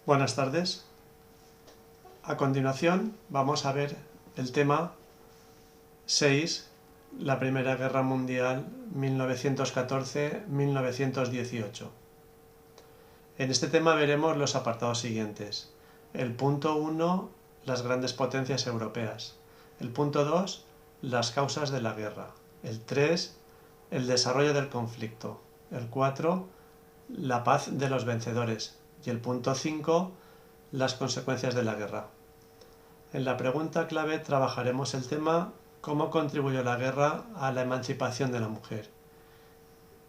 Buenas tardes. A continuación vamos a ver el tema 6, la Primera Guerra Mundial 1914-1918. En este tema veremos los apartados siguientes. El punto 1, las grandes potencias europeas. El punto 2, las causas de la guerra. El 3, el desarrollo del conflicto. El 4, la paz de los vencedores. Y el punto 5, las consecuencias de la guerra. En la pregunta clave trabajaremos el tema ¿cómo contribuyó la guerra a la emancipación de la mujer?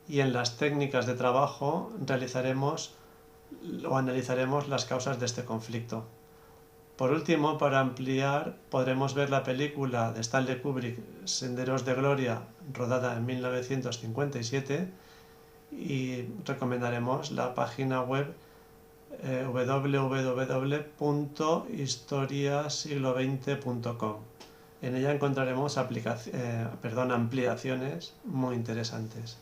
Y en las técnicas de trabajo realizaremos o analizaremos las causas de este conflicto. Por último, para ampliar, podremos ver la película de Stanley Kubrick, Senderos de Gloria, rodada en 1957, y recomendaremos la página web www.historiasiglo20.com. En ella encontraremos ampliaciones muy interesantes.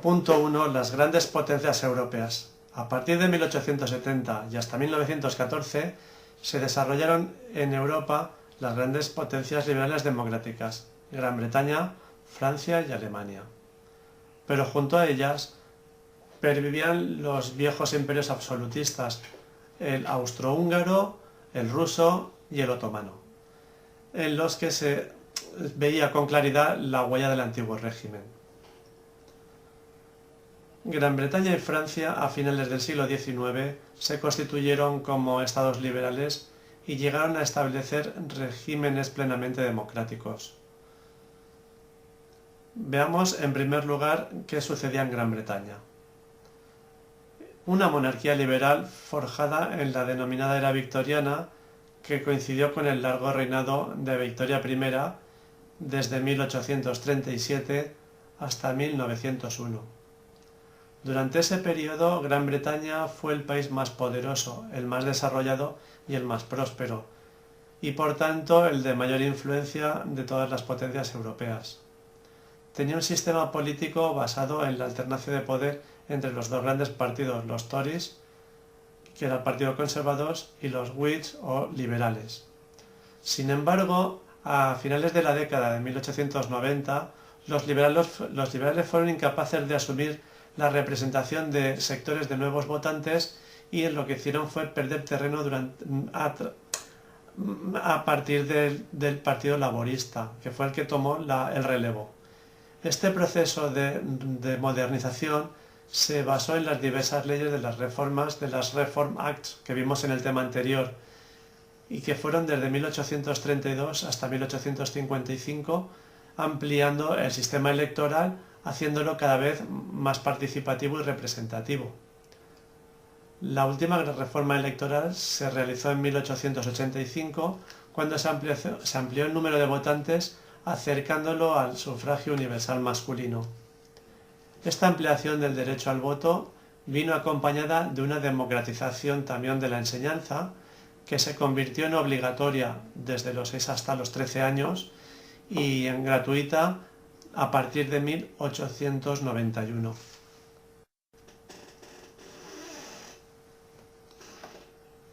Punto 1. Las grandes potencias europeas. A partir de 1870 y hasta 1914 se desarrollaron en Europa las grandes potencias liberales democráticas, Gran Bretaña, Francia y Alemania. Pero junto a ellas pervivían los viejos imperios absolutistas, el austrohúngaro, el ruso y el otomano, en los que se veía con claridad la huella del antiguo régimen. Gran Bretaña y Francia a finales del siglo XIX se constituyeron como estados liberales y llegaron a establecer regímenes plenamente democráticos. Veamos en primer lugar qué sucedía en Gran Bretaña. Una monarquía liberal forjada en la denominada era victoriana que coincidió con el largo reinado de Victoria I desde 1837 hasta 1901. Durante ese periodo, Gran Bretaña fue el país más poderoso, el más desarrollado y el más próspero, y por tanto el de mayor influencia de todas las potencias europeas. Tenía un sistema político basado en la alternancia de poder entre los dos grandes partidos, los Tories, que era el Partido Conservador, y los Whigs o liberales. Sin embargo, a finales de la década de 1890, los liberales fueron incapaces de asumir la representación de sectores de nuevos votantes y lo que hicieron fue perder terreno a partir del Partido Laborista, que fue el que tomó el relevo. Este proceso de modernización se basó en las diversas leyes de las reformas, de las Reform Acts que vimos en el tema anterior, y que fueron desde 1832 hasta 1855, ampliando el sistema electoral, haciéndolo cada vez más participativo y representativo. La última reforma electoral se realizó en 1885, cuando se amplió el número de votantes, acercándolo al sufragio universal masculino. Esta ampliación del derecho al voto vino acompañada de una democratización también de la enseñanza, que se convirtió en obligatoria desde los 6 hasta los 13 años y en gratuita a partir de 1891.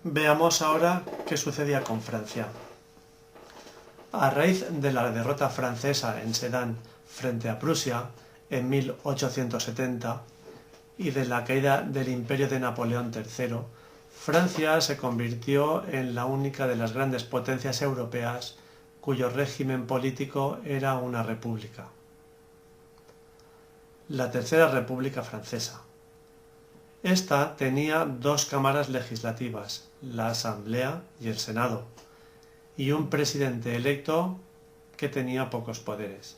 Veamos ahora qué sucedía con Francia. A raíz de la derrota francesa en Sedan frente a Prusia en 1870 y de la caída del imperio de Napoleón III, Francia se convirtió en la única de las grandes potencias europeas cuyo régimen político era una república. La Tercera República Francesa. Esta tenía dos cámaras legislativas, la Asamblea y el Senado, y un presidente electo que tenía pocos poderes.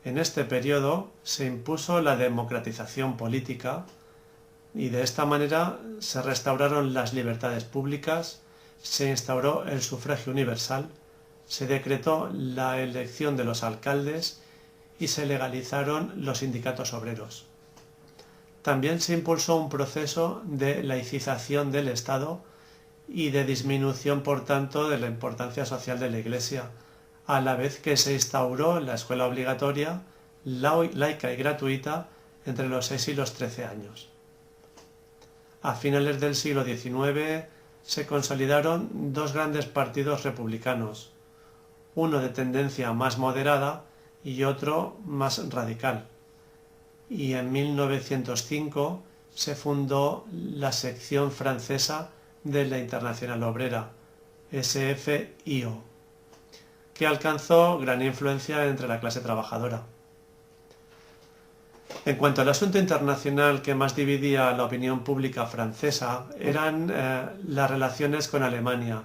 En este periodo se impuso la democratización política y de esta manera se restauraron las libertades públicas, se instauró el sufragio universal, se decretó la elección de los alcaldes y se legalizaron los sindicatos obreros. También se impulsó un proceso de laicización del Estado y de disminución, por tanto, de la importancia social de la Iglesia, a la vez que se instauró la escuela obligatoria, laica y gratuita, entre los 6 y los 13 años. A finales del siglo XIX se consolidaron dos grandes partidos republicanos, uno de tendencia más moderada y otro más radical. Y en 1905 se fundó la sección francesa de la Internacional Obrera, SFIO, que alcanzó gran influencia entre la clase trabajadora. En cuanto al asunto internacional que más dividía la opinión pública francesa, eran las relaciones con Alemania,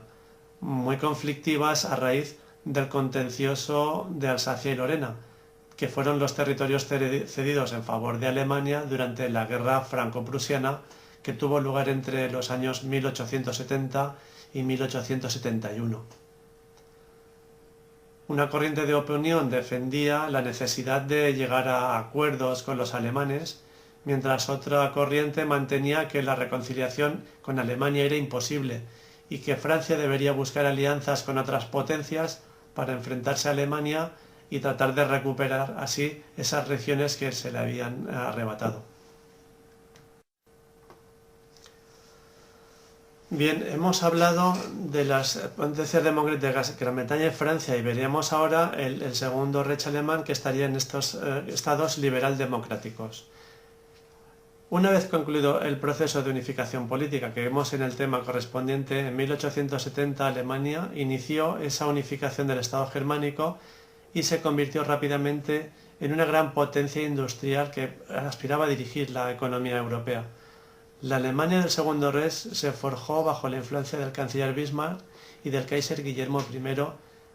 muy conflictivas a raíz del contencioso de Alsacia y Lorena, que fueron los territorios cedidos en favor de Alemania durante la Guerra Franco-Prusiana, que tuvo lugar entre los años 1870 y 1871. Una corriente de opinión defendía la necesidad de llegar a acuerdos con los alemanes, mientras otra corriente mantenía que la reconciliación con Alemania era imposible y que Francia debería buscar alianzas con otras potencias para enfrentarse a Alemania y tratar de recuperar así esas regiones que se le habían arrebatado. Bien, hemos hablado de las potencias democráticas de Gran Bretaña y Francia y veríamos ahora el segundo Reich alemán, que estaría en estos estados liberal-democráticos. Una vez concluido el proceso de unificación política que vemos en el tema correspondiente, en 1870 Alemania inició esa unificación del Estado germánico y se convirtió rápidamente en una gran potencia industrial que aspiraba a dirigir la economía europea. La Alemania del Segundo Reich se forjó bajo la influencia del canciller Bismarck y del Kaiser Guillermo I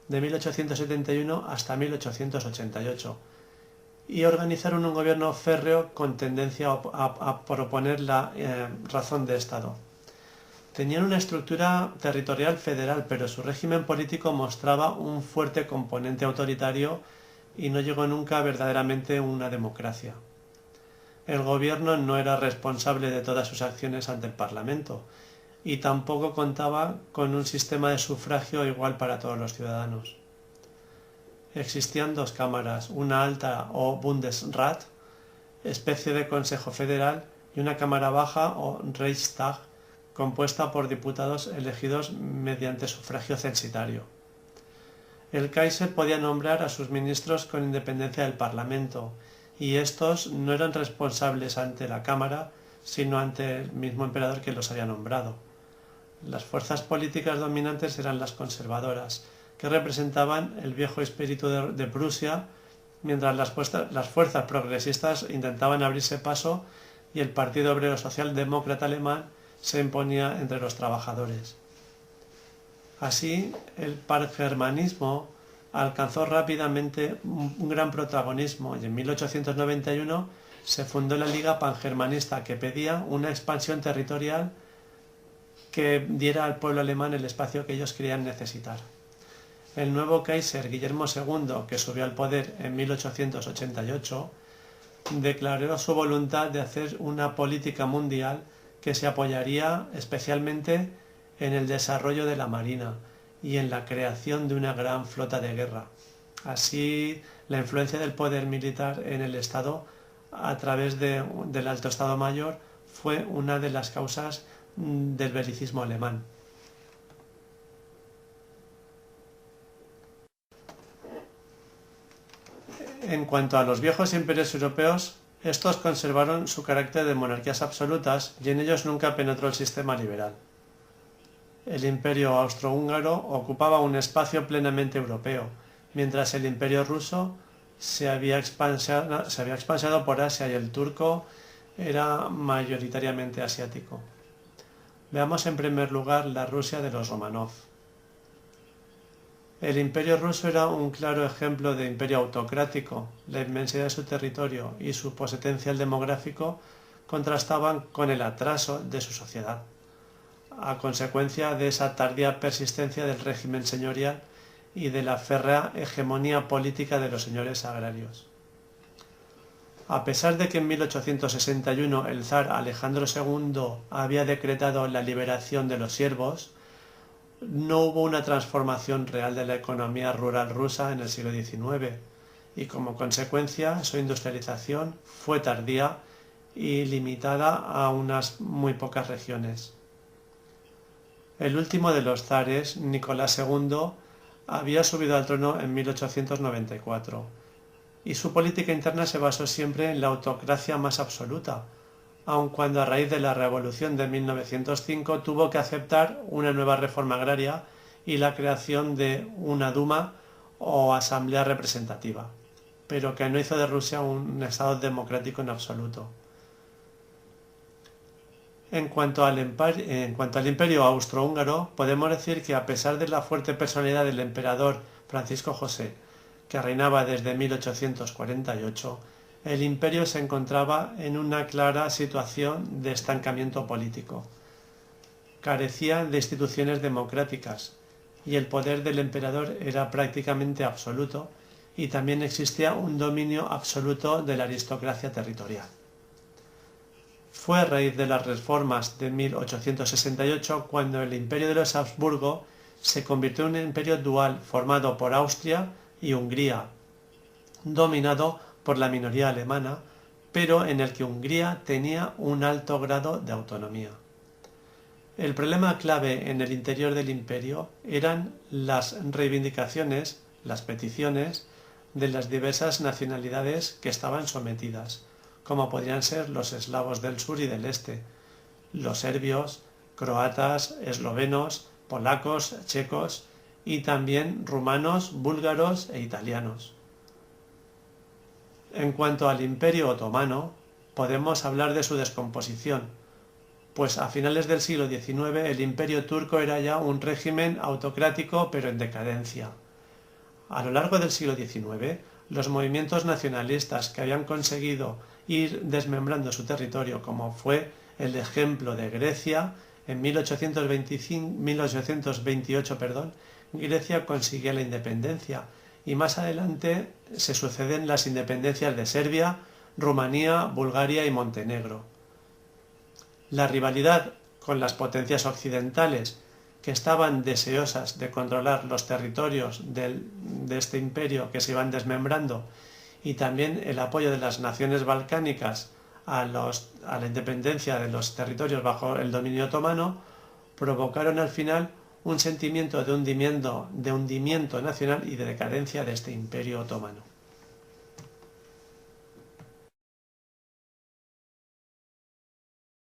de 1871 hasta 1888 y organizaron un gobierno férreo con tendencia a proponer la razón de Estado. Tenían una estructura territorial federal, pero su régimen político mostraba un fuerte componente autoritario y no llegó nunca verdaderamente a una democracia. El gobierno no era responsable de todas sus acciones ante el Parlamento y tampoco contaba con un sistema de sufragio igual para todos los ciudadanos. Existían dos cámaras, una alta o Bundesrat, especie de Consejo Federal, y una cámara baja o Reichstag, compuesta por diputados elegidos mediante sufragio censitario. El Kaiser podía nombrar a sus ministros con independencia del Parlamento, y estos no eran responsables ante la Cámara, sino ante el mismo emperador que los había nombrado. Las fuerzas políticas dominantes eran las conservadoras, que representaban el viejo espíritu de Prusia, mientras las fuerzas progresistas intentaban abrirse paso y el Partido Obrero Socialdemócrata Alemán se imponía entre los trabajadores. Así, el pangermanismo alcanzó rápidamente un gran protagonismo y en 1891 se fundó la Liga Pangermanista, que pedía una expansión territorial que diera al pueblo alemán el espacio que ellos creían necesitar. El nuevo Kaiser Guillermo II, que subió al poder en 1888, declaró su voluntad de hacer una política mundial que se apoyaría especialmente en el desarrollo de la marina y en la creación de una gran flota de guerra. Así, la influencia del poder militar en el Estado a través del Alto Estado Mayor fue una de las causas del belicismo alemán. En cuanto a los viejos imperios europeos, estos conservaron su carácter de monarquías absolutas y en ellos nunca penetró el sistema liberal. El imperio austrohúngaro ocupaba un espacio plenamente europeo, mientras el imperio ruso se había expansiado por Asia y el turco era mayoritariamente asiático. Veamos en primer lugar la Rusia de los Romanov. El imperio ruso era un claro ejemplo de imperio autocrático. La inmensidad de su territorio y su potencial demográfico contrastaban con el atraso de su sociedad, a consecuencia de esa tardía persistencia del régimen señorial y de la férrea hegemonía política de los señores agrarios. A pesar de que en 1861 el zar Alejandro II había decretado la liberación de los siervos, no hubo una transformación real de la economía rural rusa en el siglo XIX y como consecuencia su industrialización fue tardía y limitada a unas muy pocas regiones. El último de los zares, Nicolás II, había subido al trono en 1894 y su política interna se basó siempre en la autocracia más absoluta, aun cuando a raíz de la Revolución de 1905 tuvo que aceptar una nueva reforma agraria y la creación de una Duma o Asamblea Representativa, pero que no hizo de Rusia un Estado democrático en absoluto. En cuanto al imperio austrohúngaro, podemos decir que a pesar de la fuerte personalidad del emperador Francisco José, que reinaba desde 1848, el imperio se encontraba en una clara situación de estancamiento político. Carecía de instituciones democráticas y el poder del emperador era prácticamente absoluto y también existía un dominio absoluto de la aristocracia territorial. Fue a raíz de las reformas de 1868 cuando el imperio de los Habsburgo se convirtió en un imperio dual formado por Austria y Hungría, dominado por la minoría alemana, pero en el que Hungría tenía un alto grado de autonomía. El problema clave en el interior del imperio eran las reivindicaciones, las peticiones de las diversas nacionalidades que estaban sometidas, como podrían ser los eslavos del sur y del este, los serbios, croatas, eslovenos, polacos, checos y también rumanos, búlgaros e italianos. En cuanto al Imperio Otomano, podemos hablar de su descomposición, pues a finales del siglo XIX el Imperio turco era ya un régimen autocrático pero en decadencia. A lo largo del siglo XIX, los movimientos nacionalistas que habían conseguido ir desmembrando su territorio, como fue el ejemplo de Grecia, en 1828, Grecia consiguió la independencia y más adelante se suceden las independencias de Serbia, Rumanía, Bulgaria y Montenegro. La rivalidad con las potencias occidentales que estaban deseosas de controlar los territorios de este imperio que se iban desmembrando y también el apoyo de las naciones balcánicas a la independencia de los territorios bajo el dominio otomano provocaron al final un sentimiento de hundimiento nacional y de decadencia de este imperio otomano.